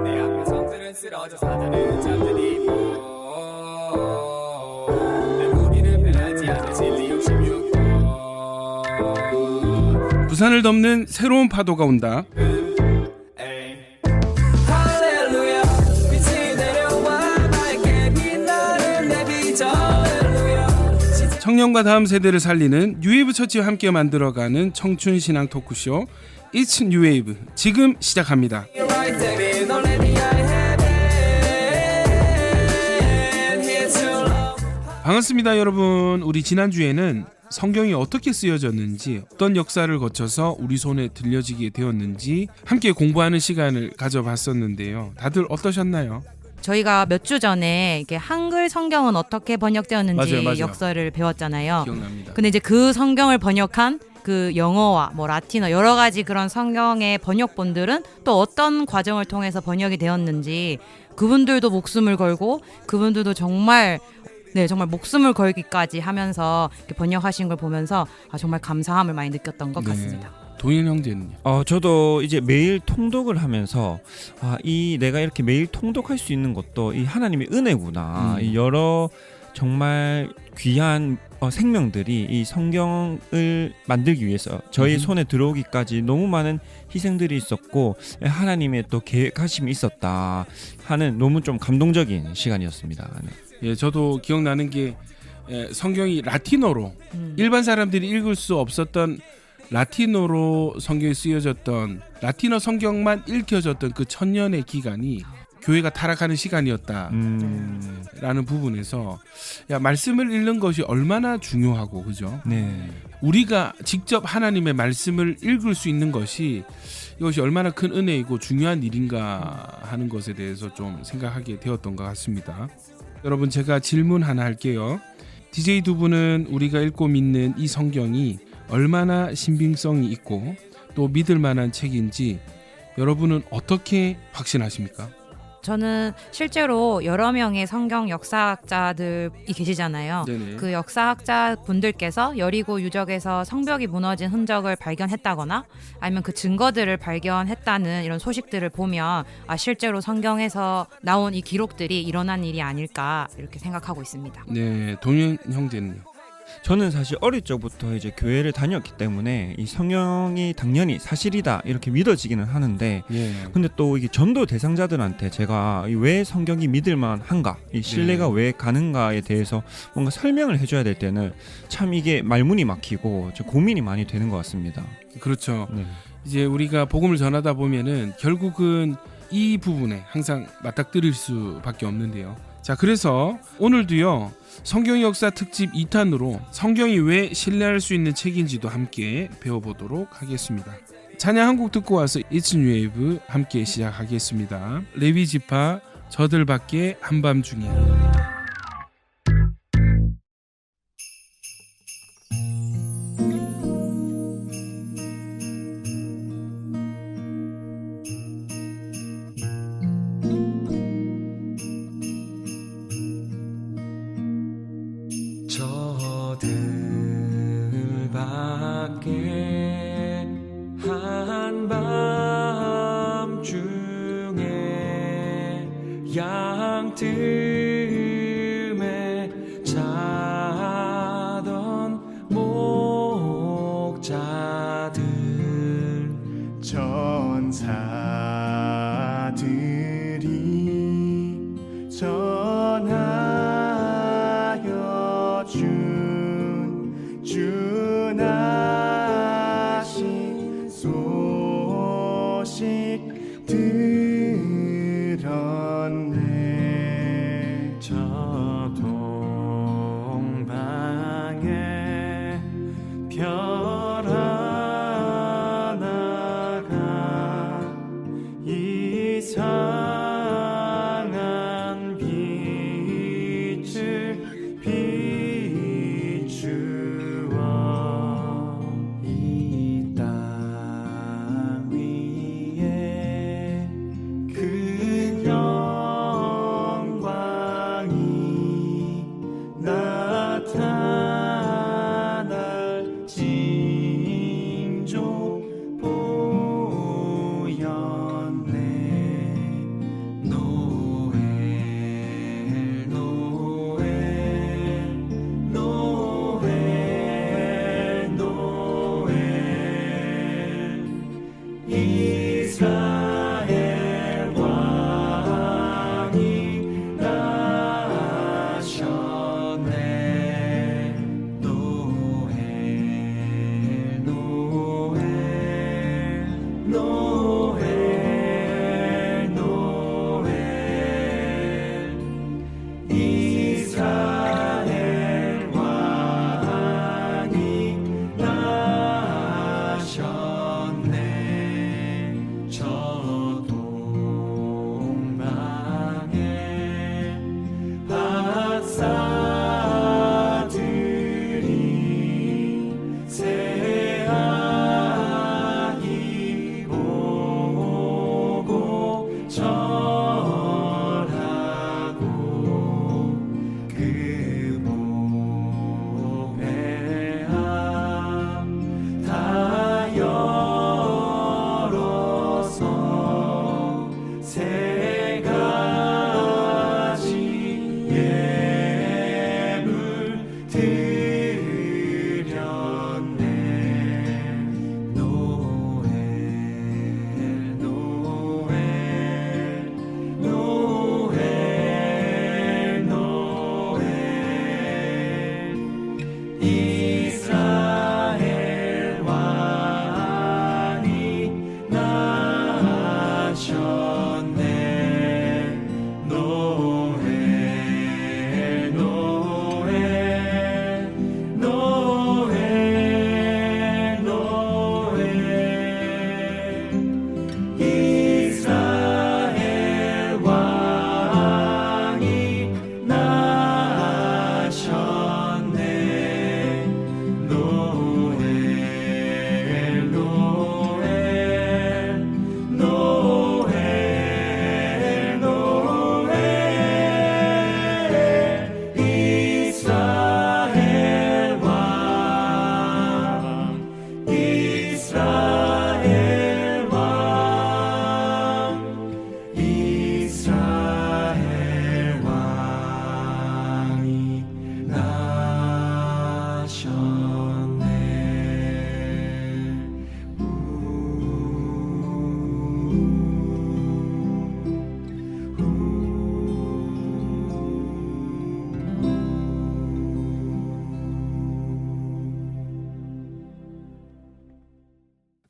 내 앞에 성들은 쓰러져 사자는 잠들이 내 무기는 변하지 않는 진리 66호. 부산을 덮는 새로운 파도가 온다. 할렐루야 빛이 내려와 밝게 빛나는 내 비전. 할렐루야. 청년과 다음 세대를 살리는 뉴웨이브 처치와 함께 만들어가는 청춘 신앙 토크쇼 It's New Wave 지금 시작합니다. 반갑습니다, 여러분. 우리 지난주에는 성경이 어떻게 쓰여졌는지, 어떤 역사를 거쳐서 우리 손에 들려지게 되었는지 함께 공부하는 시간을 가져봤었는데요. 다들 어떠셨나요? 저희가 몇 주 전에 이게 한글 성경은 어떻게 번역되었는지 맞아요. 역사를 배웠잖아요. 기억납니다. 근데 이제 그 성경을 번역한 그 영어와 뭐 라틴어 여러 가지 그런 성경의 번역본들은 또 어떤 과정을 통해서 번역이 되었는지, 그분들도 목숨을 걸고 그분들도 정말 목숨을 걸기까지 하면서 이렇게 번역하신 걸 보면서 정말 감사함을 많이 느꼈던 것 같습니다. 동현 형제는요? 저도 이제 매일 통독을 하면서 내가 이렇게 매일 통독할 수 있는 것도 이 하나님의 은혜구나. 이 여러 정말 귀한 생명들이 이 성경을 만들기 위해서 저희 손에 들어오기까지 너무 많은 희생들이 있었고 하나님의 또 계획하심이 있었다 하는 너무 좀 감동적인 시간이었습니다. 네. 예, 저도 기억나는 게 성경이 라틴어로 일반 사람들이 읽을 수 없었던 라틴어로 성경이 쓰여졌던, 라틴어 성경만 읽혀졌던 그 1000년의 기간이 교회가 타락하는 시간이었다라는 부분에서 말씀을 읽는 것이 얼마나 중요하고, 그죠? 네. 우리가 직접 하나님의 말씀을 읽을 수 있는 것이 이것이 얼마나 큰 은혜이고 중요한 일인가 하는 것에 대해서 좀 생각하게 되었던 것 같습니다. 여러분, 제가 질문 하나 할게요. DJ 두 분은 우리가 읽고 믿는 이 성경이 얼마나 신빙성이 있고 또 믿을 만한 책인지 여러분은 어떻게 확신하십니까? 저는 실제로 여러 명의 성경 역사학자들이 계시잖아요. 네네. 그 역사학자 분들께서 여리고 유적에서 성벽이 무너진 흔적을 발견했다거나 아니면 그 증거들을 발견했다는 이런 소식들을 보면 실제로 성경에서 나온 이 기록들이 일어난 일이 아닐까 이렇게 생각하고 있습니다. 네, 동현 형제는요? 저는 사실 어릴 적부터 이제 교회를 다녔기 때문에 이 성경이 당연히 사실이다 이렇게 믿어지기는 하는데, 예. 근데 또 이게 전도 대상자들한테 제가 왜 성경이 믿을만한가, 이 신뢰가 왜 가는가에 대해서 뭔가 설명을 해줘야 될 때는 참 이게 말문이 막히고 좀 고민이 많이 되는 것 같습니다. 그렇죠. 네. 이제 우리가 복음을 전하다 보면은 결국은 이 부분에 항상 맞닥뜨릴 수밖에 없는데요. 자, 그래서 오늘도요, 성경 역사 특집 2탄으로 성경이 왜 신뢰할 수 있는 책인지도 함께 배워보도록 하겠습니다. 찬양 한 곡 듣고 와서 It's New Wave 함께 시작하겠습니다. 레위 지파 저들밖에 한밤중에. 저들밖에 한밤중에 양틈에 자던 목자들 전사들이 전하여 준하신 소식 들었네. 저 동방에 별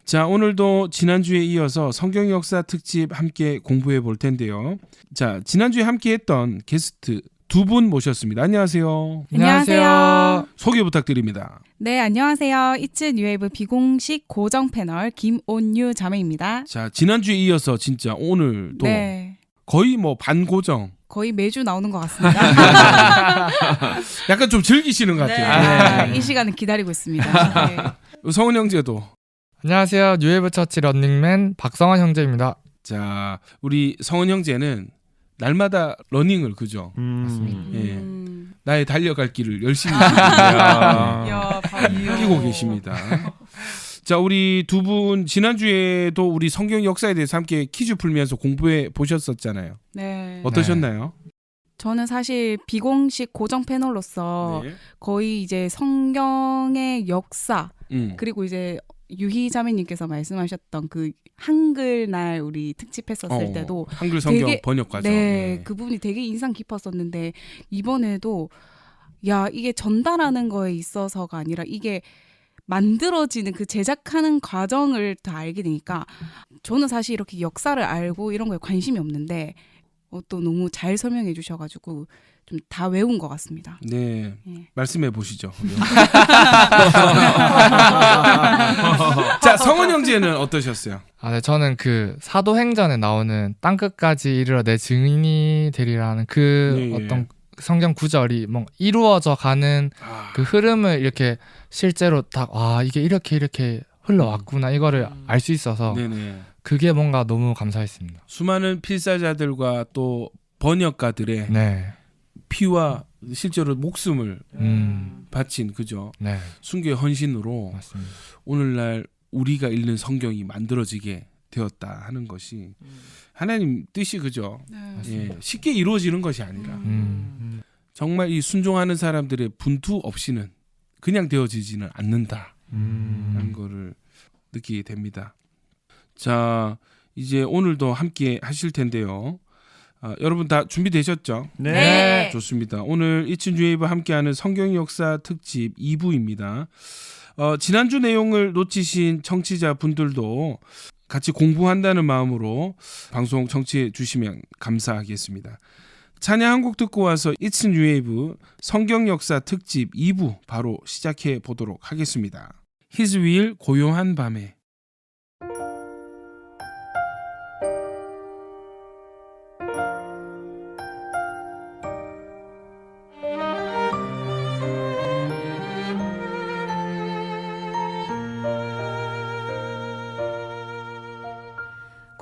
자, 오늘도 지난주에 이어서 성경 역사 특집 함께 공부해 볼 텐데요. 자, 지난주에 함께 했던 게스트 두 분 모셨습니다. 안녕하세요. 안녕하세요. 소개 부탁드립니다. 네, 안녕하세요. 이츠 뉴웨이브 비공식 고정 패널 김온유 자매입니다. 자, 지난주에 이어서 진짜 오늘도 네, 거의 뭐 반고정. 거의 매주 나오는 것 같습니다. 약간 좀 즐기시는 것 같아요. 이 시간을 기다리고 있습니다. 네. 성은 형제도. 안녕하세요. 뉴웨이브 처치 런닝맨 박성환 형제입니다. 자, 우리 성은 형제는 날마다 러닝을 그죠? 예. 나의 달려갈 길을 열심히 야, 뛰고 계십니다. 자, 우리 두 분 지난주에도 우리 성경 역사에 대해서 함께 퀴즈 풀면서 공부해 보셨었잖아요. 네. 어떠셨나요? 저는 사실 비공식 고정 패널로서 네. 거의 이제 성경의 역사 그리고 이제 유희 자매님께서 말씀하셨던 그 한글날 우리 특집했었을 때도 한글 성경 되게- 번역 과정. 네, 그 부분이 되게 인상 깊었었는데 이번에도 야, 이게 전달하는 거에 있어서가 아니라 이게 만들어지는 그 제작하는 과정을 다 알게 되니까 저는 사실 이렇게 역사를 알고 이런 거에 관심이 없는데 또 너무 잘 설명해 주셔가지고 좀 다 외운 것 같습니다. 네. 네. 말씀해 보시죠. 자, 성은 형제는 어떠셨어요? 네, 저는 그 사도행전에 나오는 땅끝까지 이르러 내 증인이 되리라는 그 예, 예. 어떤 성경 구절이 뭐 이루어져 가는 그 흐름을 이렇게 실제로 딱 이게 이렇게 흘러왔구나 이거를 알 수 있어서 네네. 그게 뭔가 너무 감사했습니다. 수많은 필사자들과 또 번역가들의 네. 피와 실제로 목숨을 바친 그죠? 네. 순교의 헌신으로 맞습니다. 오늘날 우리가 읽는 성경이 만들어지게 되었다 하는 것이 하나님 뜻이 그죠? 예, 쉽게 이루어지는 것이 아니라 정말 이 순종하는 사람들의 분투 없이는 그냥 되어지지는 않는다 하는 거를 느끼게 됩니다. 자, 이제 오늘도 함께 하실 텐데요. 여러분 다 준비되셨죠? 네. 좋습니다. 오늘 이츠 뉴웨이브 함께하는 성경 역사 특집 2부입니다. 지난주 내용을 놓치신 청취자 분들도 같이 공부한다는 마음으로 방송 청취해 주시면 감사하겠습니다. 찬양 한 곡 듣고 와서 이츠 뉴웨이브 성경 역사 특집 2부 바로 시작해 보도록 하겠습니다. His will 고요한 밤에.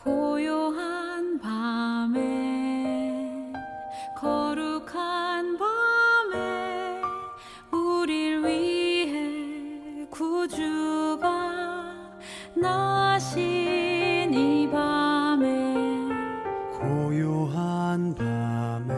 고요한 밤에 거룩한 밤에 우릴 위해 구주가 나신 이 밤에 고요한 밤에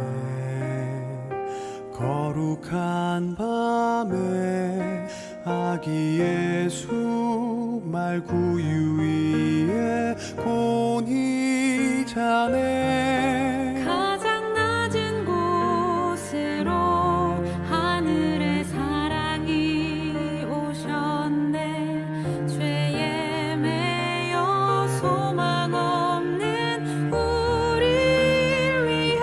거룩한 밤에 아기 예수 말구유 위에 곤히 자네 가장 낮은 곳으로 하늘의 사랑이 오셨네 죄에 매여 소망 없는 우릴 위해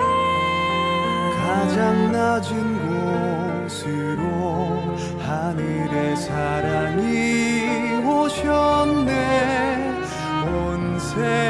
가장 낮은 곳으로 하늘의 사랑이 오셨네 온 세상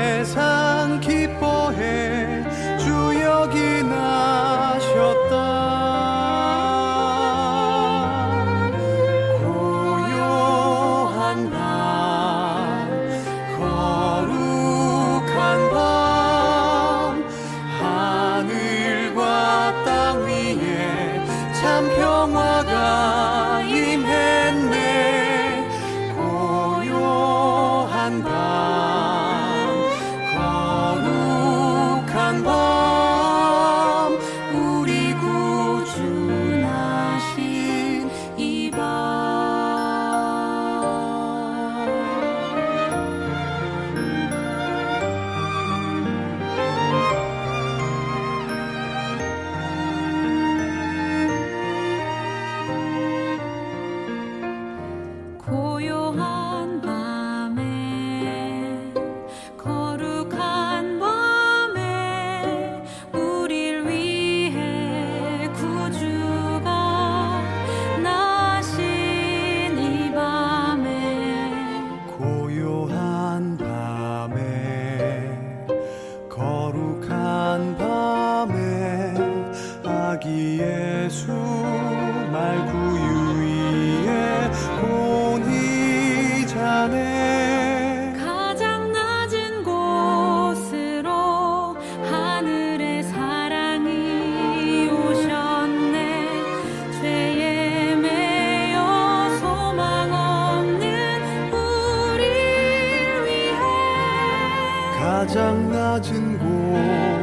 가장 낮은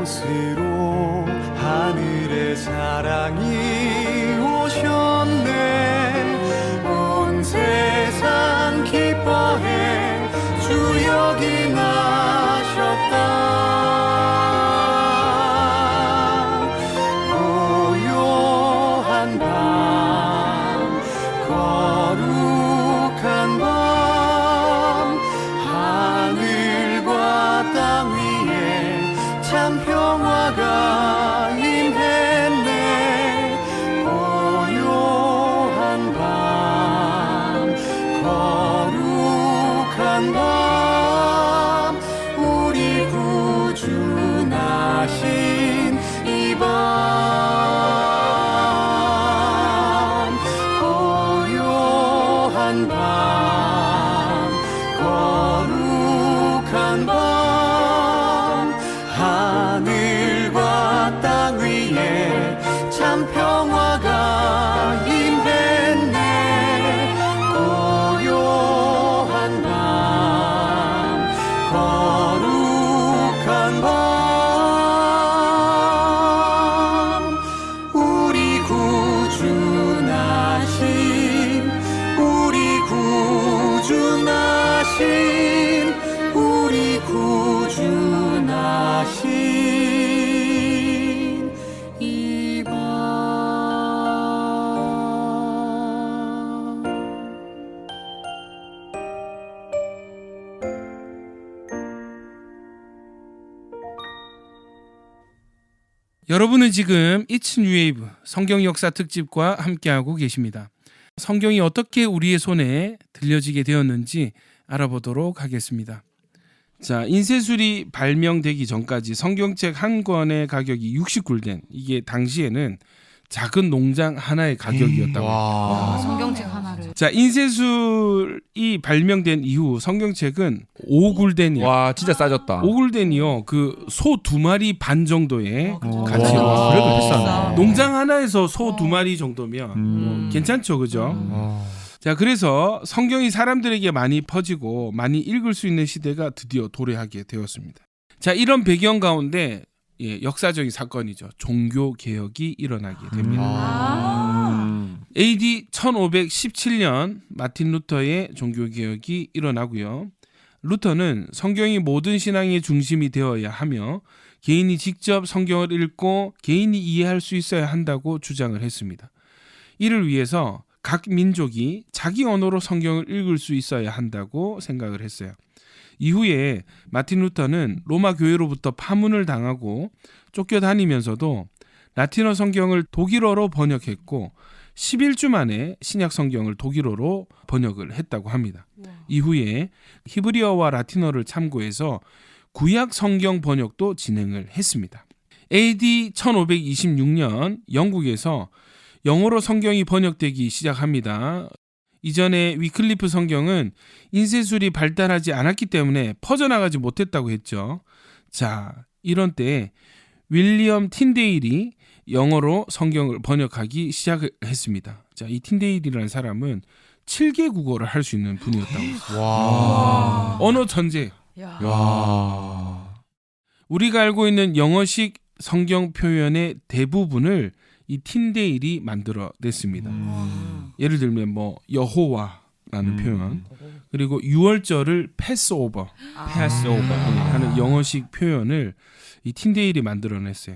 곳으로 하늘의 사랑이 오셨네. 온 세상 기뻐해 주 여기 나셨다. 고요한 밤 거룩한 밤 하늘과 땅 위에 참 평화가 임했네. 고요한 밤 거룩한 밤 우리 구주 나신 이 밤 고요한 밤 거룩한 밤 하늘과 땅 위에 참 평화가 임했네. 고요한 밤 거룩한 밤 우리 구주 나신 우리 구주 나신 우리 구주 나신 이 밤. 여러분은 지금 It's New Wave 성경 역사 특집과 함께하고 계십니다. 성경이 어떻게 우리의 손에 들려지게 되었는지 알아보도록 하겠습니다. 자, 인쇄술이 발명되기 전까지 성경책 한 권의 가격이 60굴덴. 이게 당시에는 작은 농장 하나의 가격이었다고. 와. 성경책 하나를. 자, 인쇄술이 발명된 이후 성경책은 5굴덴이요. 와 진짜 싸졌다. 5굴덴이요. 그 소 2마리 반 정도의 가치로. 와, 그래도 비싸네. 농장 하나에서 소 2마리 정도면 뭐 괜찮죠, 그죠? 자, 그래서 성경이 사람들에게 많이 퍼지고 많이 읽을 수 있는 시대가 드디어 도래하게 되었습니다. 자, 이런 배경 가운데 역사적인 사건이죠. 종교 개혁이 일어나게 됩니다. AD 1517년 마틴 루터의 종교 개혁이 일어나고요. 루터는 성경이 모든 신앙의 중심이 되어야 하며 개인이 직접 성경을 읽고 개인이 이해할 수 있어야 한다고 주장을 했습니다. 이를 위해서 각 민족이 자기 언어로 성경을 읽을 수 있어야 한다고 생각을 했어요. 이후에 마틴 루터는 로마 교회로부터 파문을 당하고 쫓겨다니면서도 라틴어 성경을 독일어로 번역했고 11주 만에 신약 성경을 독일어로 번역을 했다고 합니다. 이후에 히브리어와 라틴어를 참고해서 구약 성경 번역도 진행을 했습니다. AD 1526년 영국에서 영어로 성경이 번역되기 시작합니다. 이전에 위클리프 성경은 인쇄술이 발달하지 않았기 때문에 퍼져나가지 못했다고 했죠. 자, 이런 때 윌리엄 틴데일이 영어로 성경을 번역하기 시작을 했습니다. 자, 이 틴데일이라는 사람은 7개 국어를 할 수 있는 분이었다고 했어요. 와. 언어 천재. 와. 우리가 알고 있는 영어식 성경 표현의 대부분을 이 틴데일이 만들어냈습니다. 예를 들면 뭐 여호와라는 표현, 그리고 유월절을 패스오버 하는 영어식 표현을 이 틴데일이 만들어냈어요.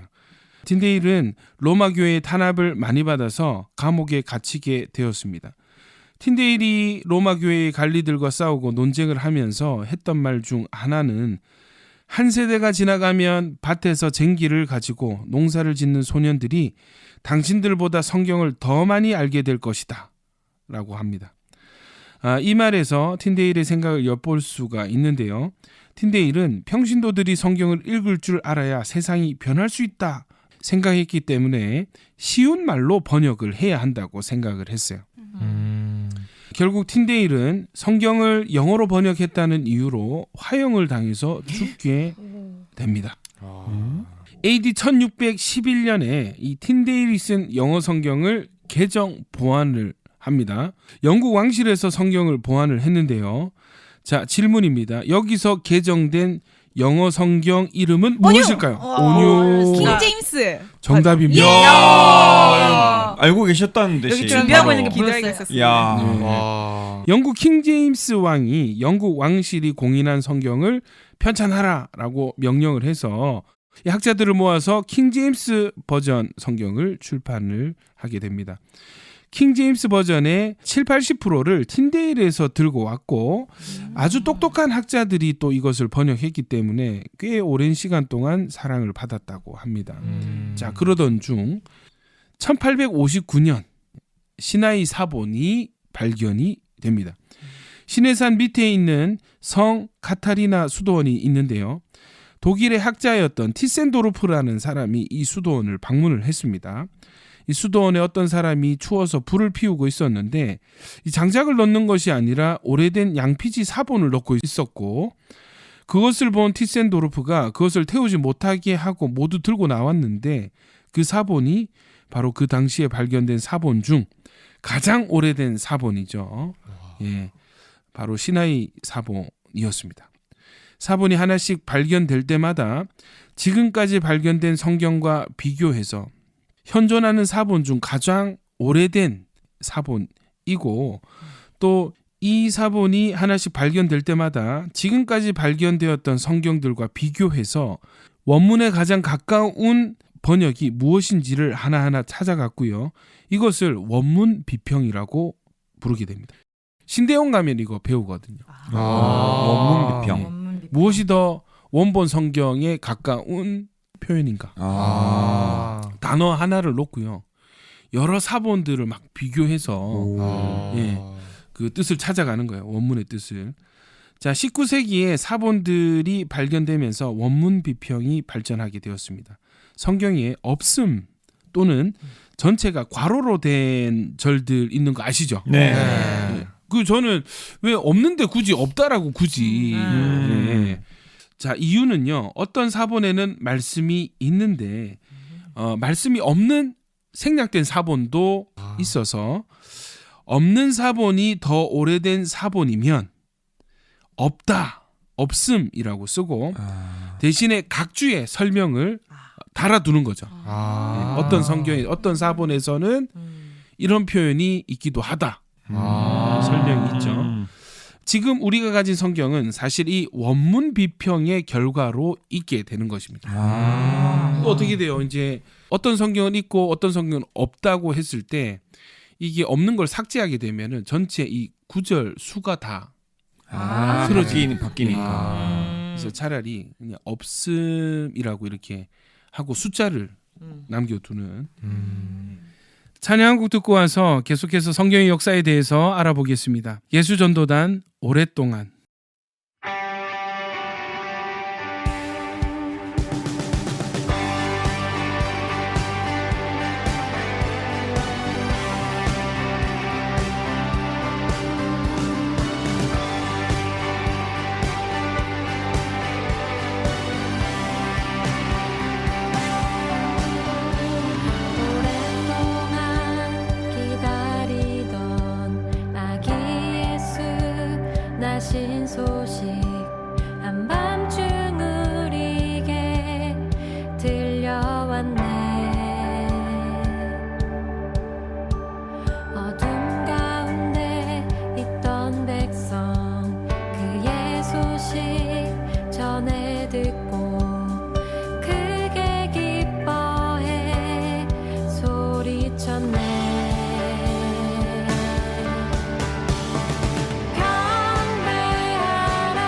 틴데일은 로마 교회의 탄압을 많이 받아서 감옥에 갇히게 되었습니다. 틴데일이 로마 교회의 관리들과 싸우고 논쟁을 하면서 했던 말 중 하나는 한 세대가 지나가면 밭에서 쟁기를 가지고 농사를 짓는 소년들이 당신들보다 성경을 더 많이 알게 될 것이다 라고 합니다. 이 말에서 틴데일의 생각을 엿볼 수가 있는데요. 틴데일은 평신도들이 성경을 읽을 줄 알아야 세상이 변할 수 있다 생각했기 때문에 쉬운 말로 번역을 해야 한다고 생각을 했어요. 결국 틴데일은 성경을 영어로 번역했다는 이유로 화형을 당해서 죽게 됩니다. AD 1611년에 이 틴데일이 쓴 영어 성경을 개정 보완을 합니다. 영국 왕실에서 성경을 보완을 했는데요. 자, 질문입니다. 여기서 개정된 영어 성경 이름은 무엇일까요? 온유. 킹 제임스. 정답입니다. 알고 계셨다는 듯이. 여기 준비하고 있는 게 기다리고 보였어요. 있었어요. 야. 네. 와. 영국 킹 제임스 왕이 영국 왕실이 공인한 성경을 편찬하라라고 명령을 해서 이 학자들을 모아서 킹 제임스 버전 성경을 출판을 하게 됩니다. 킹 제임스 버전의 7-80%를 틴데일에서 들고 왔고 아주 똑똑한 학자들이 또 이것을 번역했기 때문에 꽤 오랜 시간 동안 사랑을 받았다고 합니다. 자, 그러던 중 1859년 시나이 사본이 발견이 됩니다. 시내산 밑에 있는 성 카타리나 수도원이 있는데요. 독일의 학자였던 티센도르프라는 사람이 이 수도원을 방문을 했습니다. 이 수도원에 어떤 사람이 추워서 불을 피우고 있었는데 이 장작을 넣는 것이 아니라 오래된 양피지 사본을 넣고 있었고 그것을 본 티센도르프가 그것을 태우지 못하게 하고 모두 들고 나왔는데 그 사본이 바로 그 당시에 발견된 사본 중 가장 오래된 사본이죠. 예, 바로 시나이 사본이었습니다. 사본이 하나씩 발견될 때마다 지금까지 발견된 성경과 비교해서 현존하는 사본 중 가장 오래된 사본이고 또 이 사본이 하나씩 발견될 때마다 지금까지 발견되었던 성경들과 비교해서 원문에 가장 가까운 번역이 무엇인지를 하나하나 찾아갔고요. 이것을 원문 비평이라고 부르게 됩니다. 신대용 가면 이거 배우거든요. 원문 비평. 원문 비평. 무엇이 더 원본 성경에 가까운 표현인가? 단어 하나를 놓고요. 여러 사본들을 막 비교해서 예, 그 뜻을 찾아가는 거예요. 원문의 뜻을. 자, 19세기에 사본들이 발견되면서 원문 비평이 발전하게 되었습니다. 성경에 없음 또는 전체가 괄호로 된 절들 있는 거 아시죠? 네. 예. 그 저는 왜 없는데 굳이 없다라고 굳이. 예. 자, 이유는요. 어떤 사본에는 말씀이 있는데 말씀이 없는 생략된 사본도 있어서 없는 사본이 더 오래된 사본이면 없다, 없음이라고 쓰고 대신에 각주의 설명을 달아두는 거죠. 어떤 성경에 어떤 사본에서는 이런 표현이 있기도 하다. 설명이 있죠. 지금 우리가 가진 성경은 사실 이 원문 비평의 결과로 있게 되는 것입니다. 또 어떻게 돼요? 이제 어떤 성경은 있고 어떤 성경은 없다고 했을 때 이게 없는 걸 삭제하게 되면은 전체 이 구절 수가 다 바뀌니까. 그래서 차라리 그냥 없음이라고 이렇게 하고 숫자를 남겨두는. 찬양 한 곡 듣고 와서 계속해서 성경의 역사에 대해서 알아보겠습니다. 예수전도단 오랫동안. 오랫동안 기다리던 아기 예수 나신 소식 한밤중 우리에게 들려왔네. 어둠 가운데 있던 백성 그의 소식 전해 듣고 크게 기뻐해 소리쳤네. 경배하라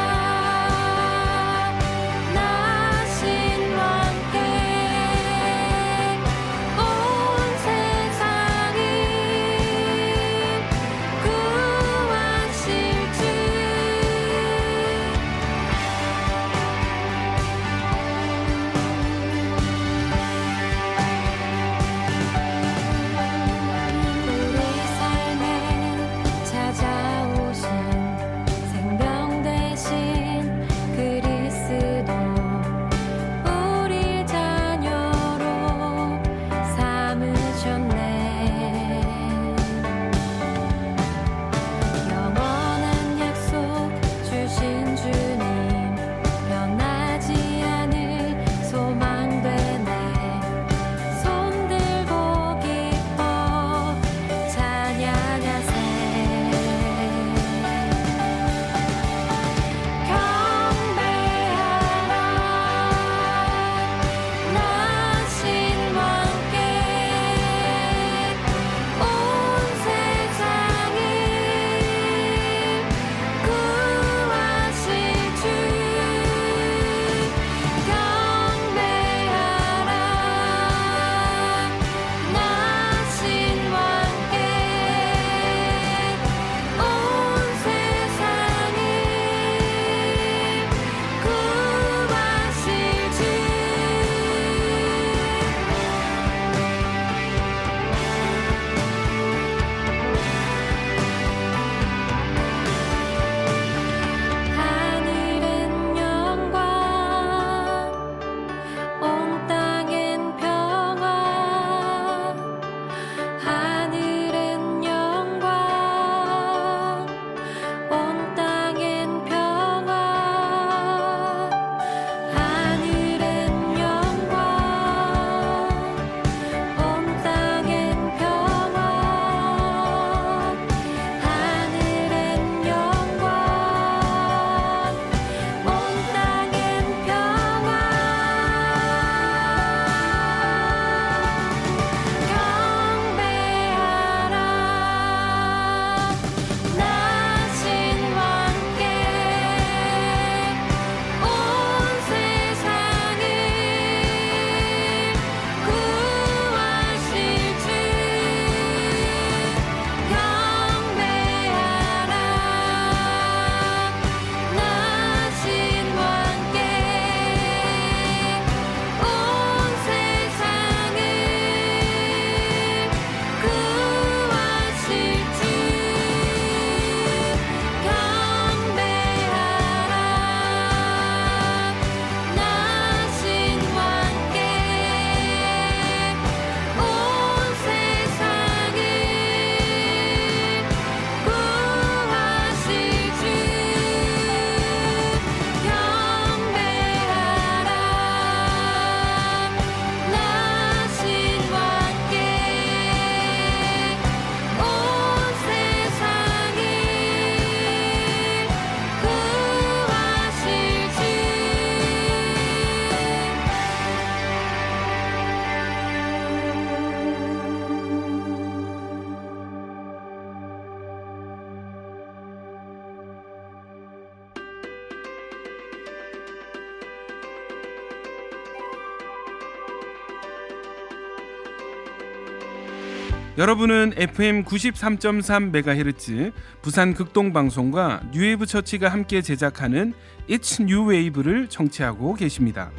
여러분은 FM 93.3MHz 부산 극동방송과 뉴웨이브 처치가 함께 제작하는 It's New Wave를 청취하고 계십니다.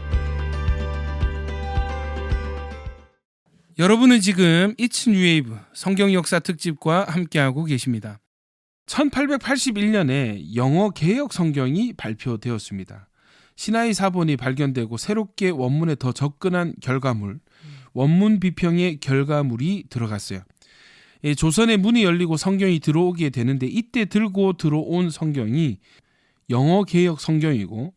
여러분은 지금 It's New Wave 성경 역사 특집과 함께하고 계십니다. 1881년에 영어 개역 성경이 발표되었습니다. 시나이 사본이 발견되고 새롭게 원문에 더 접근한 결과물, 원문 비평의 결과물이 들어갔어요. 조선의 문이 열리고 성경이 들어오게 되는데 이때 들고 들어온 성경이 영어 개역 성경이고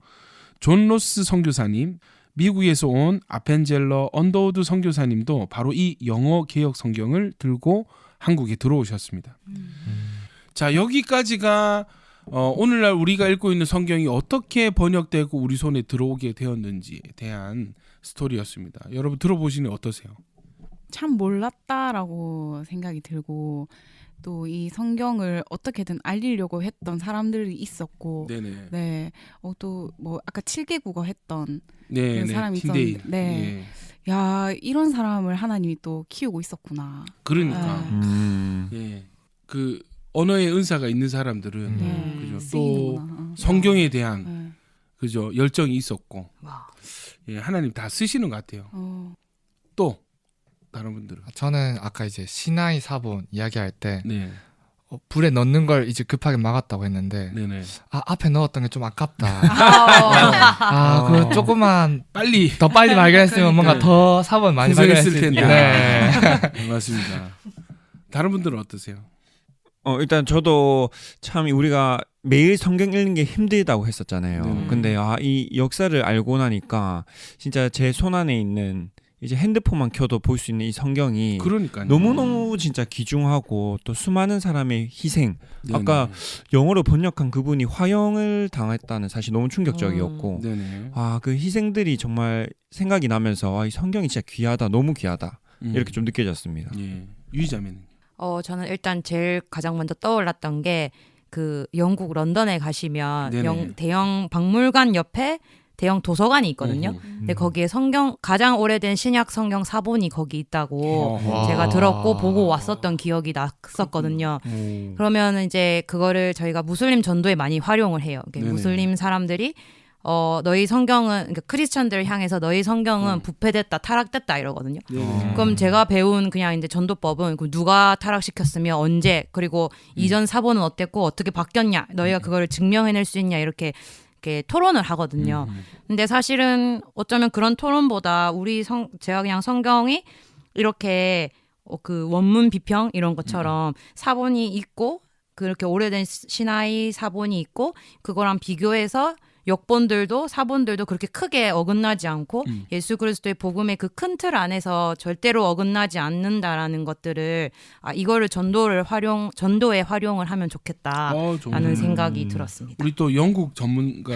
존 로스 선교사님, 미국에서 온 아펜젤러 언더우드 선교사님도 바로 이 영어 개역 성경을 들고 한국에 들어오셨습니다. 자, 여기까지가 오늘날 우리가 읽고 있는 성경이 어떻게 번역되고 우리 손에 들어오게 되었는지에 대한 스토리였습니다. 여러분 들어보시니 어떠세요? 참 몰랐다라고 생각이 들고 또 이 성경을 어떻게든 알리려고 했던 사람들이 있었고 네네. 네. 또 뭐 아까 7개 국어 했던 네, 그런 사람이 있었는데 네. 야, 이런 사람을 하나님이 또 키우고 있었구나. 그러니까 예. 그 언어의 은사가 있는 사람들은 네. 그죠. 또 쓰이는구나. 성경에 대한 네. 그죠 열정이 있었고 와. 예, 하나님 다 쓰시는 것 같아요. 또 다른 분들은 저는 아까 이제 시나이 사본 이야기할 때 네, 불에 넣는 걸 이제 급하게 막았다고 했는데 네네. 앞에 넣었던 게 좀 아깝다. 아, 그 조금만 빨리 더 빨리 발견했으면 뭔가 더 사본 많이 고생했을 발견했을 텐데. 텐데. 네. 네, 맞습니다. 다른 분들은 어떠세요? 일단 저도 참 우리가 매일 성경 읽는 게 힘들다고 했었잖아요. 네. 근데 이 역사를 알고 나니까 진짜 제 손 안에 있는 이제 핸드폰만 켜도 볼 수 있는 이 성경이 그러니까요. 너무너무 진짜 귀중하고 또 수많은 사람의 희생, 네네. 아까 영어로 번역한 그분이 화형을 당했다는 사실 너무 충격적이었고 네네. 그 희생들이 정말 생각이 나면서 이 성경이 진짜 귀하다, 너무 귀하다 이렇게 좀 느껴졌습니다. 예. 유이자매는 저는 일단 제일 가장 먼저 떠올랐던 게 그 영국 런던에 가시면 네네. 대형 박물관 옆에 대형 도서관이 있거든요. 어허. 근데 거기에 성경 가장 오래된 신약 성경 사본이 거기 있다고 어허. 제가 들었고 보고 왔었던 기억이 났었거든요. 오. 그러면 이제 그거를 저희가 무슬림 전도에 많이 활용을 해요. 네네. 무슬림 사람들이 너희 성경은 그러니까 크리스천들을 향해서 너희 성경은 부패됐다, 타락됐다 이러거든요. 네네. 그럼 제가 배운 그냥 이제 전도법은 누가 타락시켰으며 언제 그리고 이전 사본은 어땠고 어떻게 바뀌었냐, 너희가 그거를 증명해낼 수 있냐 이렇게 토론을 하거든요. 근데 사실은 어쩌면 그런 토론보다 제가 그냥 성경이 이렇게 그 원문 비평 이런 것처럼 사본이 있고 그렇게 오래된 시나이 사본이 있고 그거랑 비교해서 역본들도 사본들도 그렇게 크게 어긋나지 않고 예수 그리스도의 복음의 그 큰 틀 안에서 절대로 어긋나지 않는다라는 것들을 이거를 전도에 활용을 하면 좋겠다라는 생각이 들었습니다. 우리 또 영국 전문가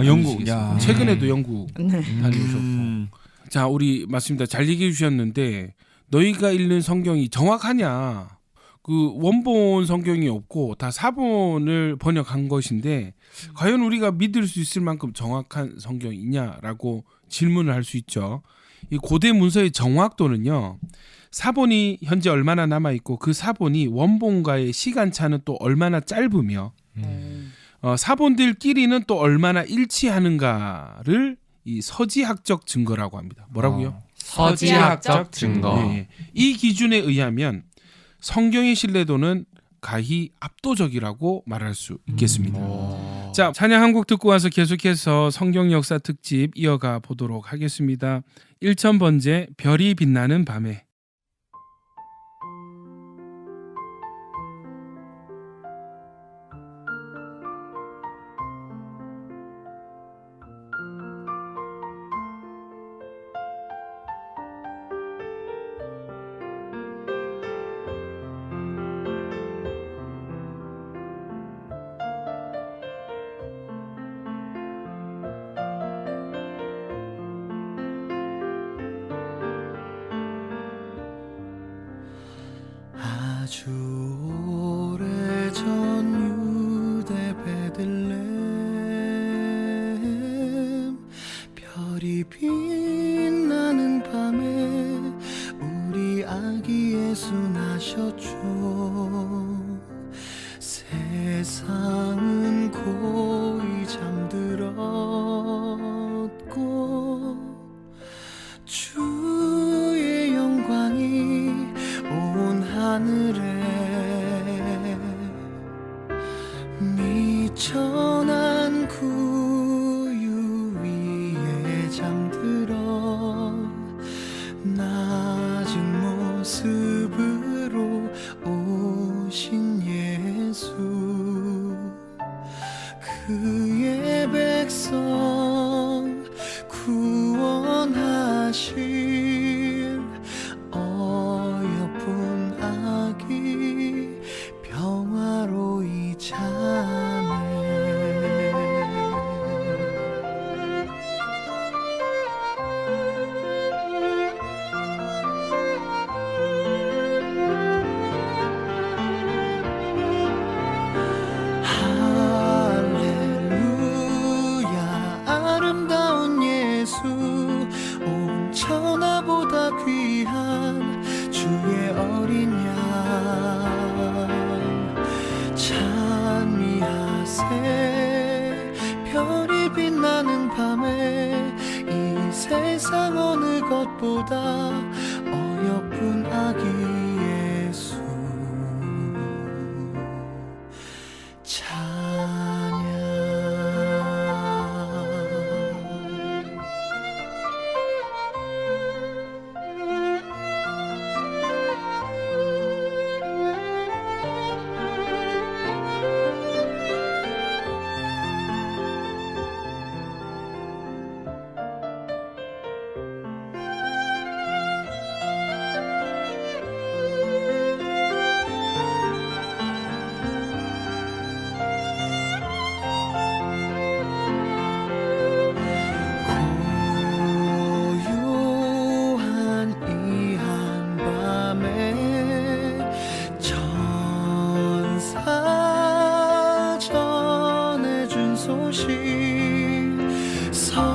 영국. 아니시겠습니까? 야. 최근에도 영국 네. 다녀오셨고 자, 우리 맞습니다. 잘 얘기해 주셨는데 너희가 읽는 성경이 정확하냐? 그 원본 성경이 없고 다 사본을 번역한 것인데 과연 우리가 믿을 수 있을 만큼 정확한 성경이냐라고 질문을 할 수 있죠. 이 고대 문서의 정확도는요. 사본이 현재 얼마나 남아 있고 그 사본이 원본과의 시간차는 또 얼마나 짧으며 사본들끼리는 또 얼마나 일치하는가를 이 서지학적 증거라고 합니다. 뭐라고요? 서지학적 증거. 네. 이 기준에 의하면 성경의 신뢰도는 가히 압도적이라고 말할 수 있겠습니다. 자, 찬양 한 곡 듣고 와서 계속해서 성경 역사 특집 이어가 보도록 하겠습니다. 1000번째 별이 빛나는 밤에. 아주 오래전 유대 베들레헴 별이 빛나는 밤에 우리 아기 예수 나 백성 구원하실 어여쁜 아기 평화로이자네. 할렐루야 아름다운 예수 온 천하보다 귀한 주의 어린 양 찬미하세. 별이 빛나는 밤에 이 세상 어느 것보다 어여쁜 아기 예수 찬양. 고요한 이 한밤에 천사 전해준 소식 성령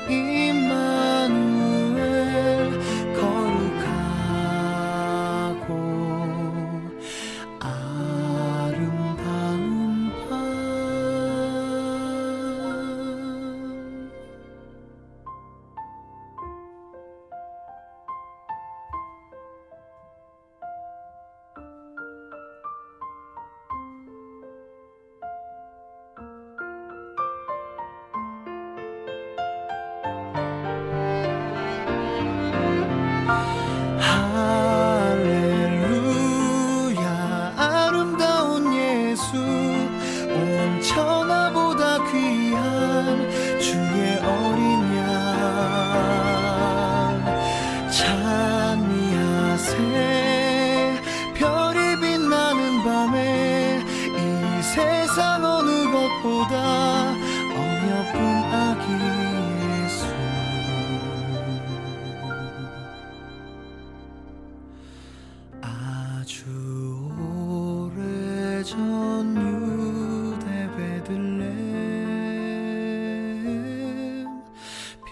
임마누엘 거룩하고 아름다운 밤. 할렐루야 아름다운 예수 온 천하보다 귀한 주의 어린 양 찬미하세. 별이 빛나는 밤에 이 세상 어느 것보다 어여쁜 아기 예수 아주 오래전 유대 베들레헴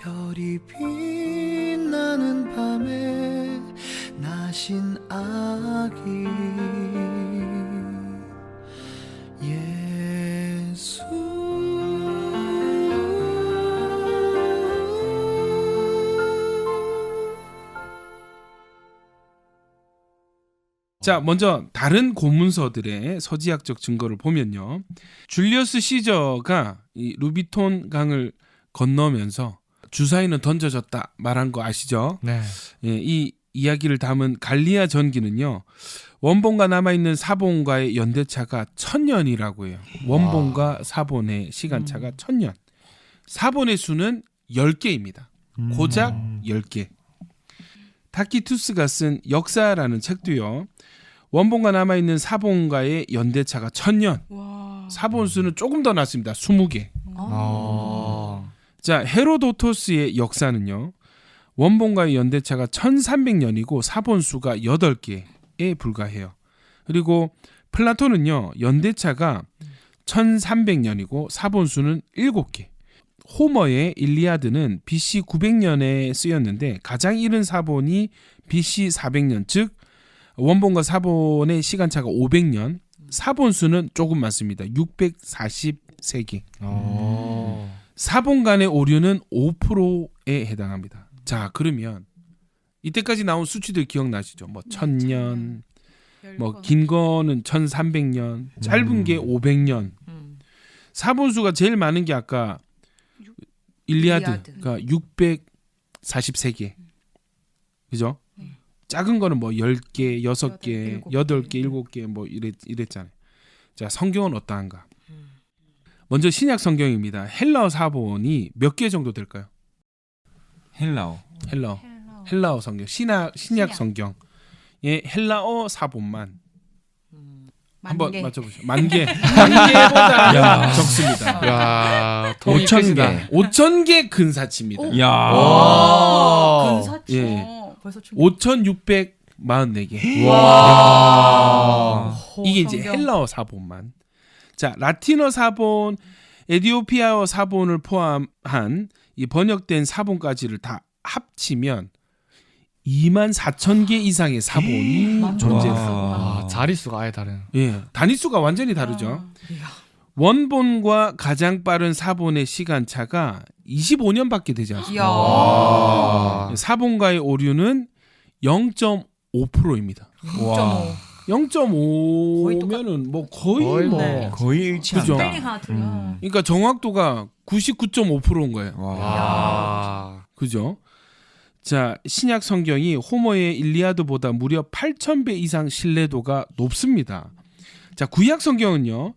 별이 빛나는 밤에 나신 아기 예수. 자, 먼저 다른 고문서들의 서지학적 증거를 보면요. 줄리어스 시저가 이 루비톤 강을 건너면서 주사위는 던져졌다 말한 거 아시죠? 네. 예, 이 이야기를 담은 갈리아 전기는요. 원본과 남아있는 사본과의 연대차가 1000년이라고 해요. 원본과 사본의 시간차가 1000년. 사본의 수는 10개입니다. 고작 10개. 타키투스가 쓴 역사라는 책도요. 원본과 남아있는 사본과의 연대차가 1000년. 와. 사본 수는 조금 더 낮습니다. 20개. 아. 자, 헤로도토스의 역사는요. 원본과의 연대차가 1300년이고 사본 수가 8개에 불과해요. 그리고 플라톤은요. 연대차가 1300년이고 사본 수는 7개. 호머의 일리아드는 BC 900년에 쓰였는데 가장 이른 사본이 BC 400년, 즉 원본과 사본의 시간차가 500년, 사본 수는 조금 많습니다. 643개. 사본 간의 오류는 5%에 해당합니다. 자, 그러면 이때까지 나온 수치들 기억나시죠? 뭐 1000년, 뭐 긴 거는 1300년, 짧은 게 500년. 사본 수가 제일 많은 게 아까 일리아드가 643개. 그죠? 작은 거는 뭐 10개, 6개, 8개, 7개 뭐 이랬잖아요. 자, 성경은 어떠한가? 먼저 신약 성경입니다. 헬라어 사본이 몇 개 정도 될까요? 헬라어. 헬라어 성경, 신약 성경의 헬라어 사본만 한번 맞춰보시죠. 만 개보다 야. 적습니다. 야, 통이 5,000개. 5,000개 근사치입니다. 야. 오. 근사치. 예. 벌써 좀 5,644개. 와. 이게 이제 헬라어 사본만. 자, 라틴어 사본, 에티오피아어 사본을 포함한 이 번역된 사본까지를 다 합치면 24,000개 이상의 사본이 존재해요. 아, 자릿수가 아예 다른. 예, 단위수가 완전히 다르죠. 원본과 가장 빠른 사본의 시간차가 25년밖에 되지 않습니다. 와. 사본과의 오류는 0.5%입니다. 와. 0.5면은 뭐 거의 뭐 네. 거의 일치한다. 그죠. 스펠링 하나 틀려. 그러니까 정확도가 99.5%인 거예요. 와. 그죠? 자, 신약 성경이 호머의 일리아드보다 무려 8,000배 이상 신뢰도가 높습니다. 자, 구약 성경은요.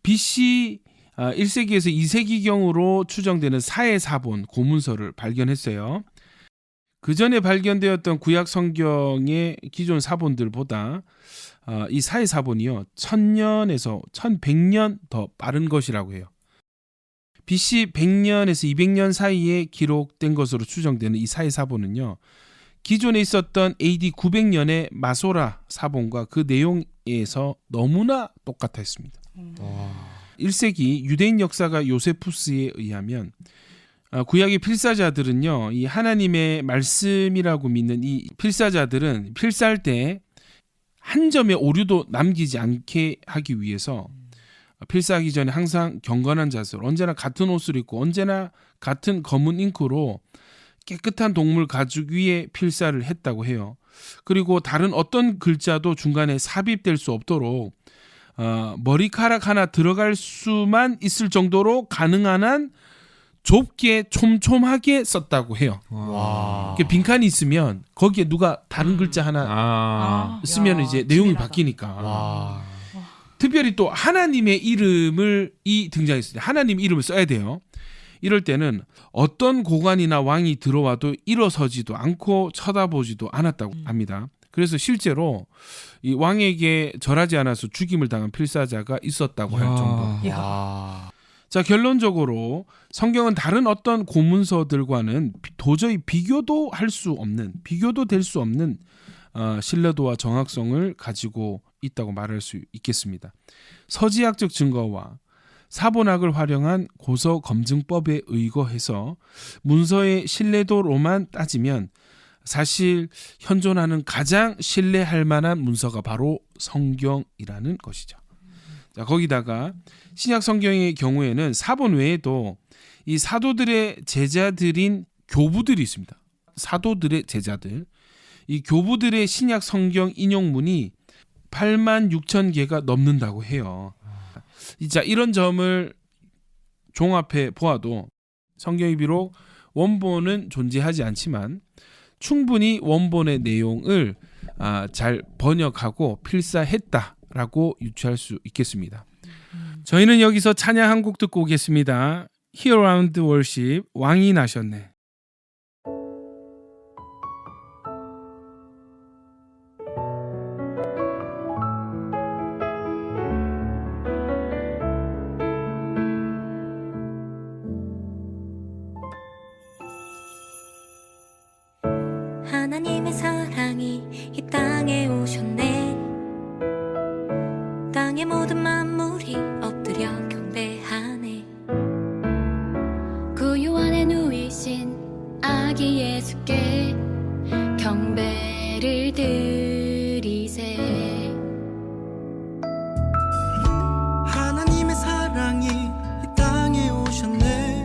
BC 1세기에서 2세기경으로 추정되는 사해사본 고문서를 발견했어요. 그 전에 발견되었던 구약 성경의 기존 사본들보다 이 사해사본이요 1000년에서 1100년 더 빠른 것이라고 해요. BC 100년에서 200년 사이에 기록된 것으로 추정되는 이 사해사본은요 기존에 있었던 AD 900년의 마소라 사본과 그 내용에서 너무나 똑같아 했습니다. 1세기 유대인 역사가 요세푸스에 의하면 구약의 필사자들은요 이 하나님의 말씀이라고 믿는 이 필사자들은 필사할 때 한 점의 오류도 남기지 않게 하기 위해서 필사하기 전에 항상 경건한 자세로 언제나 같은 옷을 입고 언제나 같은 검은 잉크로 깨끗한 동물 가죽 위에 필사를 했다고 해요. 그리고 다른 어떤 글자도 중간에 삽입될 수 없도록 머리카락 하나 들어갈 수만 있을 정도로 가능한 한 좁게 촘촘하게 썼다고 해요. 와. 이렇게 빈칸이 있으면 거기에 누가 다른 글자 하나 쓰면 이제 내용이 바뀌니까. 와. 특별히 또 하나님의 이름이 등장했어요. 하나님 이름을 써야 돼요. 이럴 때는 어떤 고관이나 왕이 들어와도 일어서지도 않고 쳐다보지도 않았다고 합니다. 그래서 실제로 이 왕에게 절하지 않아서 죽임을 당한 필사자가 있었다고 할 정도. 와. 자, 결론적으로 성경은 다른 어떤 고문서들과는 도저히 비교도 될 수 없는 신뢰도와 정확성을 가지고 있다고 말할 수 있겠습니다. 서지학적 증거와 사본학을 활용한 고서 검증법에 의거해서 문서의 신뢰도로만 따지면 사실 현존하는 가장 신뢰할 만한 문서가 바로 성경이라는 것이죠. 자, 거기다가 신약 성경의 경우에는 사본 외에도 이 사도들의 제자들인 교부들이 있습니다. 사도들의 제자들. 이 교부들의 신약 성경 인용문이 86,000개가 넘는다고 해요. 자, 이런 점을 종합해 보아도 성경이 비록 원본은 존재하지 않지만 충분히 원본의 내용을 잘 번역하고 필사했다라고 유추할 수 있겠습니다. 저희는 여기서 찬양 한 곡 듣고 오겠습니다. Here Around the Worship, 왕이 나셨네. 하나님의 사랑이 이 땅에 오셨네. 땅의 모든 만물이 엎드려 경배하네. 구유 안에 누이신 아기 예수께 경배를 드리세. 하나님의 사랑이 이 땅에 오셨네.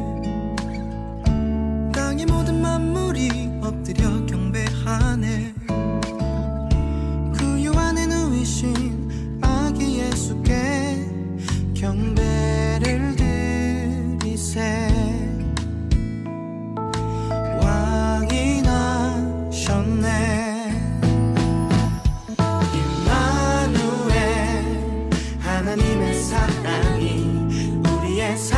땅의 모든 만물이 엎드려 경배하네. 구유 안에 누이신 아기 예수께 경배를 드리세. 왕이 나셨네. 임마누엘 하나님의 사랑이 우리의 삶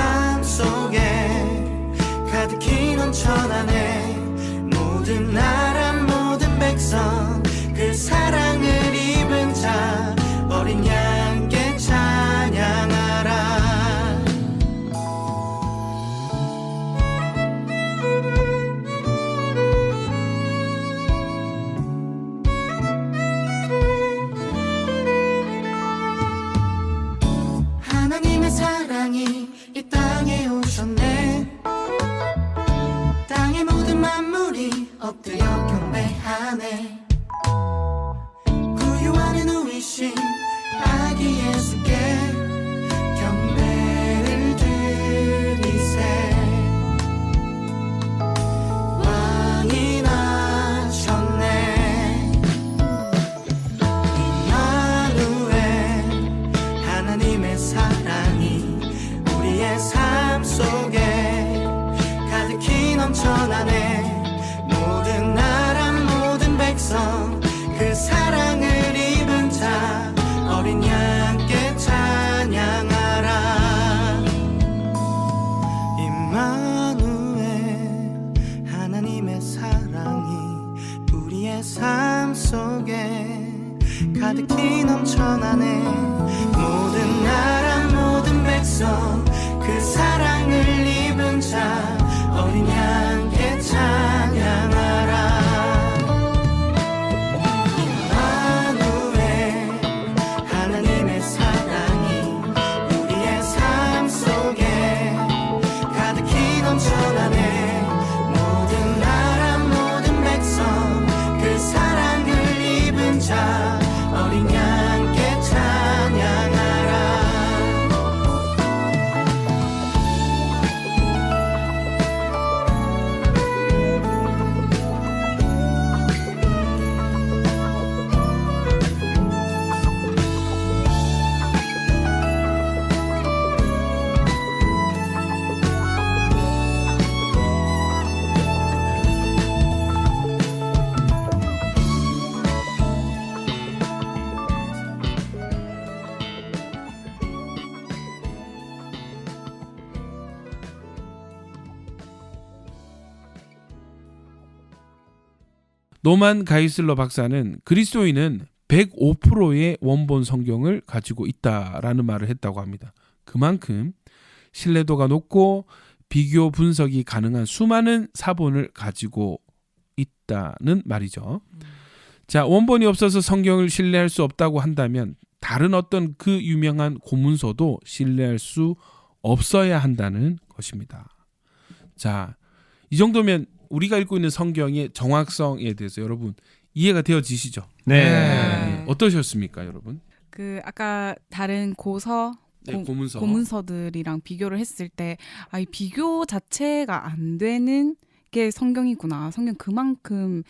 전하네 모든 나라 모든 백성 그 사랑을 입은 자 어린 양께 찬양하라 임마누엘 하나님의 사랑이 우리의 삶 속에 가득히 넘쳐나네 모든 나라 모든 백성 그 사랑을 입은 자 어린 양께 찬양하라 임마누엘 하나님의 사랑이 우리의 삶 속에 가득히 넘쳐나네 모든 나라 모든 백성 그 사랑을 입은 자 어린 양께 찬양하라 노만 가이슬러 박사는 그리스도인은 105%의 원본 성경을 가지고 있다라는 말을 했다고 합니다. 그만큼 신뢰도가 높고 비교 분석이 가능한 수많은 사본을 가지고 있다는 말이죠. 자, 원본이 없어서 성경을 신뢰할 수 없다고 한다면 다른 어떤 그 유명한 고문서도 신뢰할 수 없어야 한다는 것입니다. 자, 이 정도면 우리가 읽고 있는 성경의 정확성에 대해서 여러분 이해가 되어지시죠? 네. 어떠셨습니까, 여러분? 그 아까 다른 고서 네, 고문서. 고문서들이랑 비교를 했을 때 이 비교 자체가 안 되는 게 성경이구나. 성경 그만큼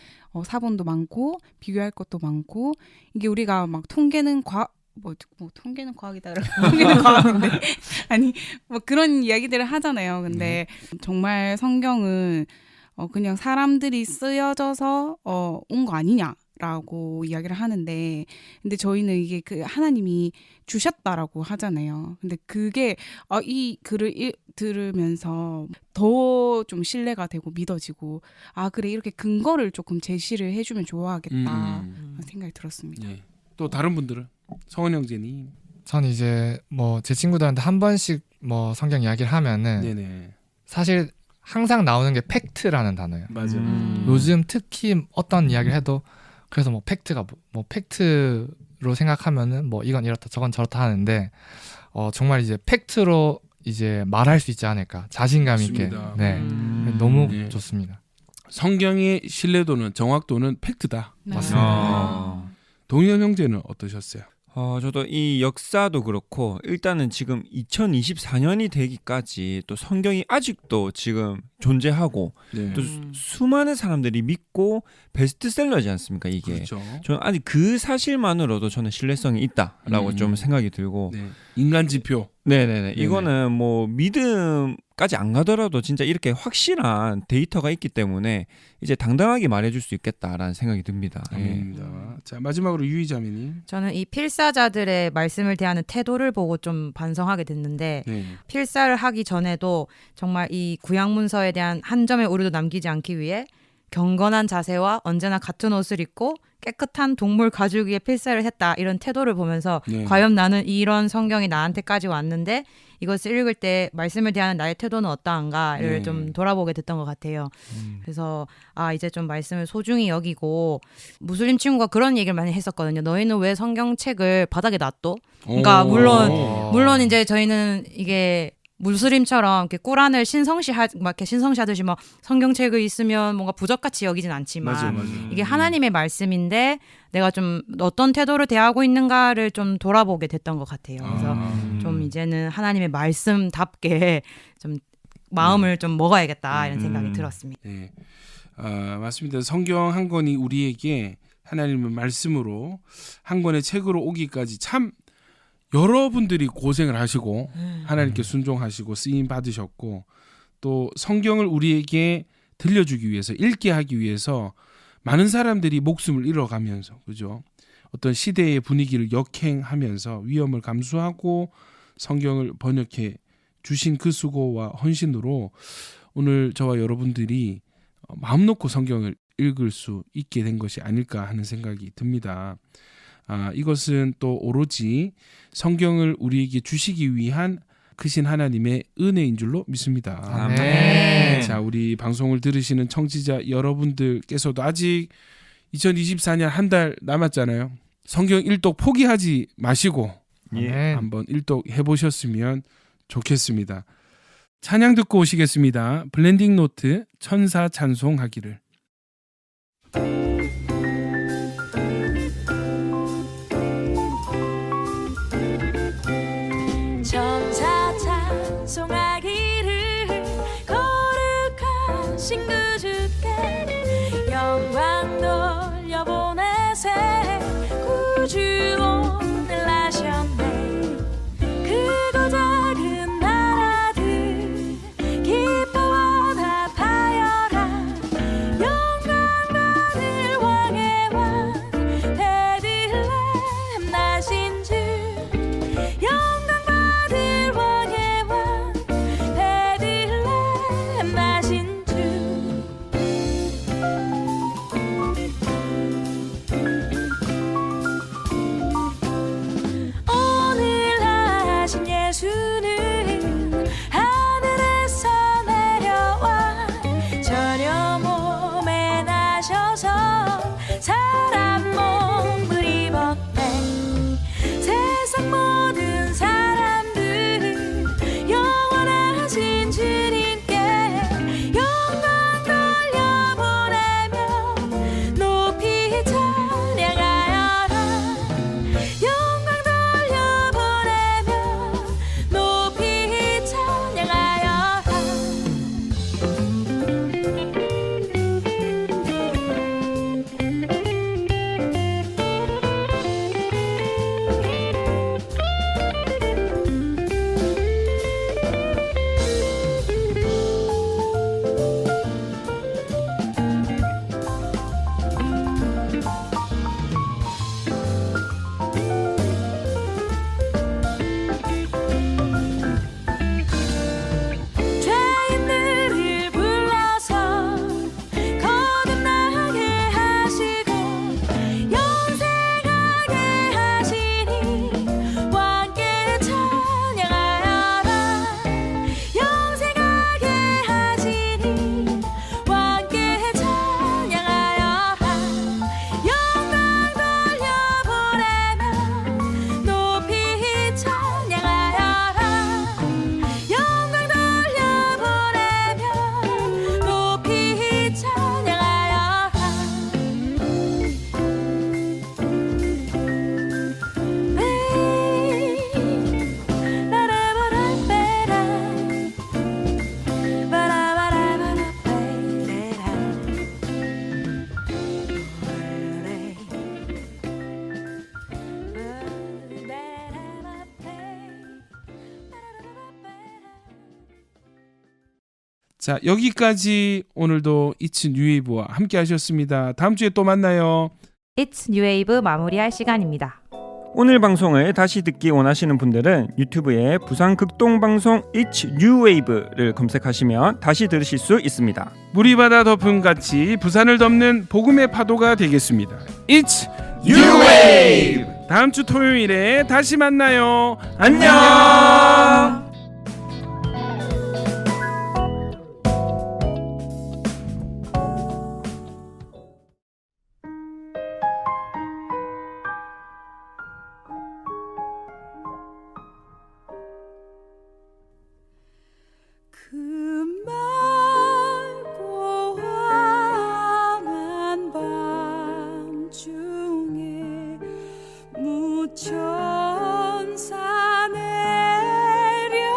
사본도 많고 비교할 것도 많고 이게 우리가 막 통계는 통계는 과학이다. 통계는 과학인데 아니 뭐 그런 이야기들을 하잖아요. 근데 정말 성경은 그냥 사람들이 쓰여져서 온 거 아니냐라고 이야기를 하는데, 근데 저희는 이게 그 하나님이 주셨다라고 하잖아요. 근데 그게 이 글을 들으면서 더 좀 신뢰가 되고 믿어지고, 그래 이렇게 근거를 조금 제시를 해주면 좋아하겠다 생각이 들었습니다. 네. 또 다른 분들은 성원 형제님. 전 이제 뭐 제 친구들한테 한 번씩 뭐 성경 이야기를 하면은 네네. 사실 항상 나오는 게 팩트라는 단어예요. 맞아요. 요즘 특히 어떤 이야기를 해도 그래서 뭐 팩트가 뭐 팩트로 생각하면은 뭐 이건 이렇다 저건 저렇다 하는데 정말 이제 팩트로 이제 말할 수 있지 않을까 자신감 있게. 맞습니다. 네. 너무 네. 좋습니다. 성경의 신뢰도는 정확도는 팩트다. 네. 맞습니다. 동현 형제는 어떠셨어요? 저도 이 역사도 그렇고 일단은 지금 2024년이 되기까지 또 성경이 아직도 지금 존재하고 네. 또 수많은 사람들이 믿고 베스트셀러지 않습니까 이게. 그렇죠. 저는 아직 그 사실만으로도 저는 신뢰성이 있다라고 좀 생각이 들고 네. 인간 지표. 네네네. 이거는 뭐 믿음까지 안 가더라도 진짜 이렇게 확실한 데이터가 있기 때문에 이제 당당하게 말해줄 수 있겠다라는 생각이 듭니다. 예. 아멘입니다. 자, 마지막으로 유희자매님. 저는 이 필사자들의 말씀을 대하는 태도를 보고 좀 반성하게 됐는데, 네. 필사를 하기 전에도 정말 이 구약문서에 대한 한 점의 오류도 남기지 않기 위해 경건한 자세와 언제나 같은 옷을 입고 깨끗한 동물 가죽 위에 필사를 했다, 이런 태도를 보면서 네. 과연 나는 이런 성경이 나한테까지 왔는데 이것을 읽을 때 말씀을 대하는 나의 태도는 어떠한가를 네. 좀 돌아보게 됐던 것 같아요. 그래서 이제 좀 말씀을 소중히 여기고, 무슬림 친구가 그런 얘기를 많이 했었거든요. 너희는 왜 성경책을 바닥에 놔둬? 그러니까 물론 이제 저희는 이게 무슬림처럼 이렇게 꾸란을 막 이렇게 신성시하듯이 뭐 성경책을 있으면 뭔가 부적같이 여기진 않지만, 맞아요. 이게 하나님의 말씀인데 내가 좀 어떤 태도를 대하고 있는가를 좀 돌아보게 됐던 것 같아요. 그래서 좀 이제는 하나님의 말씀답게 좀 마음을 좀 먹어야겠다, 이런 생각이 들었습니다. 네. 맞습니다. 성경 한 권이 우리에게 하나님의 말씀으로 한 권의 책으로 오기까지 참 여러분들이 고생을 하시고 하나님께 순종하시고 쓰임 받으셨고, 또 성경을 우리에게 들려주기 위해서, 읽게 하기 위해서 많은 사람들이 목숨을 잃어가면서, 그죠? 어떤 시대의 분위기를 역행하면서 위험을 감수하고 성경을 번역해 주신 그 수고와 헌신으로 오늘 저와 여러분들이 마음 놓고 성경을 읽을 수 있게 된 것이 아닐까 하는 생각이 듭니다. 이것은 또 오로지 성경을 우리에게 주시기 위한 크신 하나님의 은혜인 줄로 믿습니다. 아멘. 자, 우리 방송을 들으시는 청취자 여러분들께서도 아직 2024년 한 달 남았잖아요. 성경 일독 포기하지 마시고 예. 한번 일독 해보셨으면 좋겠습니다. 찬양 듣고 오시겠습니다. 블렌딩 노트 천사 찬송하기를. 천사 찬송하기를 거룩하신 그 주께 영광 돌려보내세 구주오늘 하셨네. 크고 작은 나라들 기뻐와 다 타여라. 영광 받을 왕의 왕 베들레헴 나신 주. 영광 받을 왕의 왕 베들레헴 나신 주. 오늘 하신 예수는 하늘에서 내려와 전혀 몸에 나셔서 사람 몸을 입었네. 세상 모든 사람들 영원하신 주님께 영광 돌려보내며 높이 찬양하여라. 영광 돌려보내며 높이 찬양하여라. 죄인들을 불러서 거듭나게 하시고 영생하게 하시니 왕께 찬양하여라. 영생하게 하시니 왕께 찬양하여라. 영광 돌려보내며 높이 찬양하여라. 영광 돌려보내며 높이 찬양하여라. 자, 여기까지 오늘도 It's New Wave와 함께 하셨습니다. 다음 주에 또 만나요. It's New Wave 마무리할 시간입니다. 오늘 방송을 다시 듣기 원하시는 분들은 유튜브에 부산 극동방송 It's New Wave를 검색하시면 다시 들으실 수 있습니다. 물이 바다 덮음같이 부산을 덮는 복음의 파도가 되겠습니다. It's New Wave! 다음 주 토요일에 다시 만나요. 안녕! 그 맑고 환한 밤중에 무천사 내려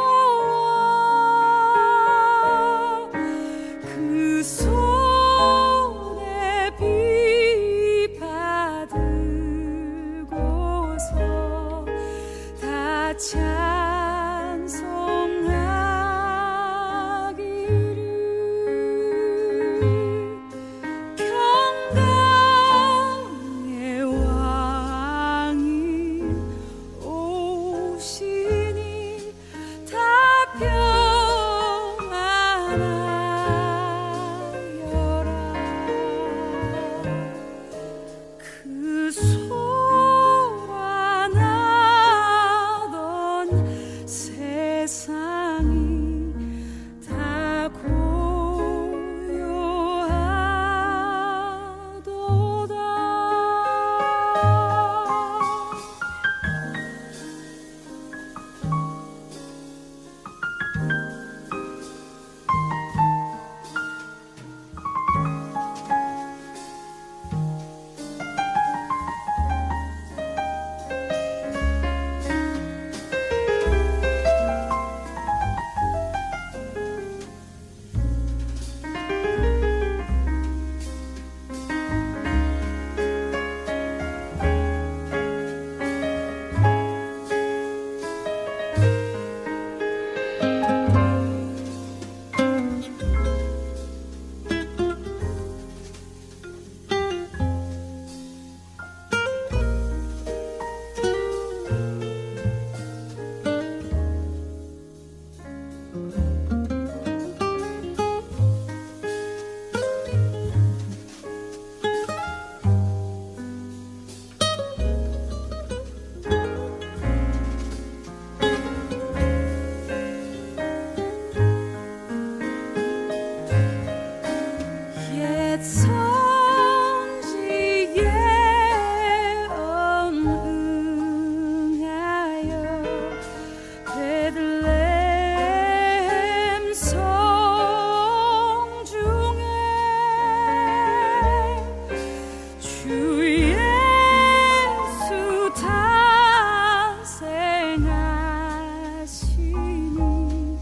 옛 성지에 언응하여 베들레헴 성중에 주 예수 탄생하시니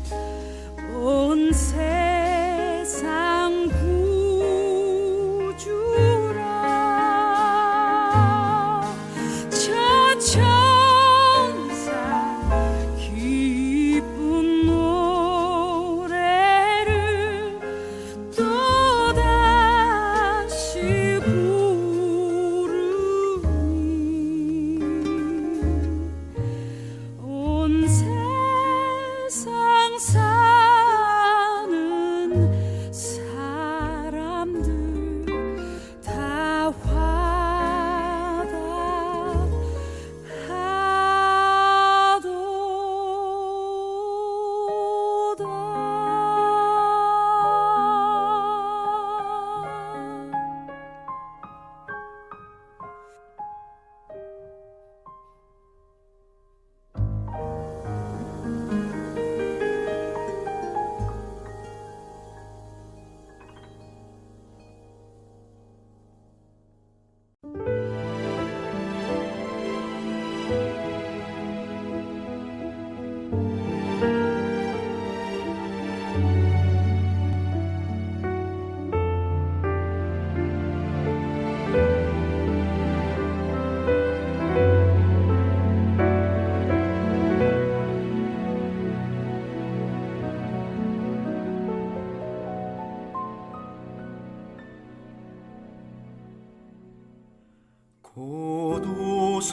온 세상 구주라 저 천사 기쁜 노래를 또다시 부르니 온 세상 사는 사람들 다 화답하도다.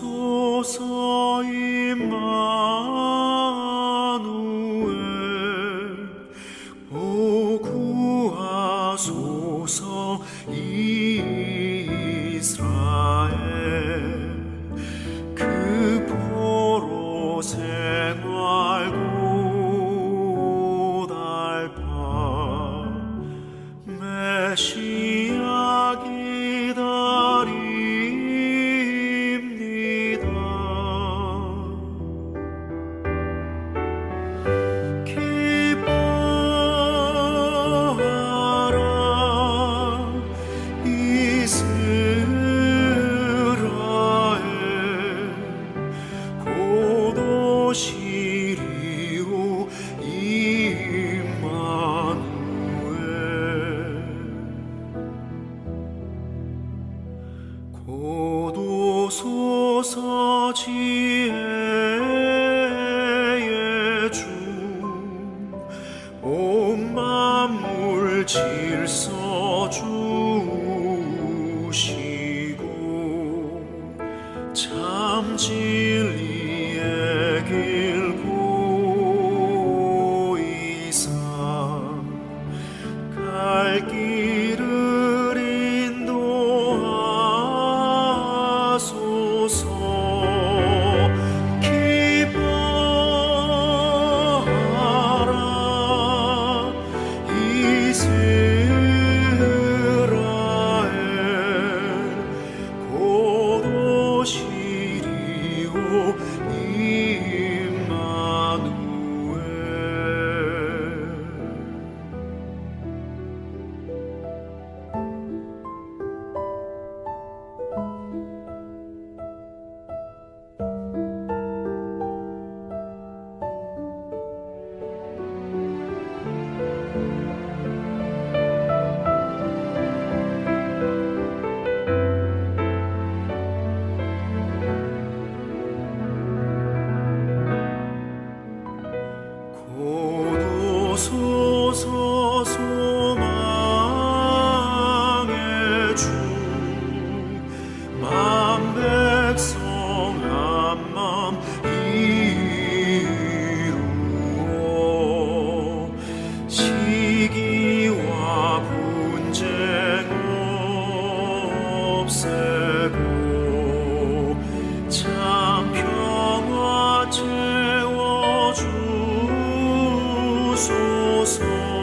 고도소서 임마누엘 보구하소서 이스라엘 그 포로 생활 고달파 메시아 기다립니다. 기뻐하라 이스라엘 고도시리오 임마누엘 고도소서 지혜의 주 온 만물 질서 주시고 참 진리의 길 보이사 갈 길을 인도하소서. 기뻐하라 이스라엘 고도시리오 고도소서 소망의 주 만 백성 한 맘 이루어 주소서.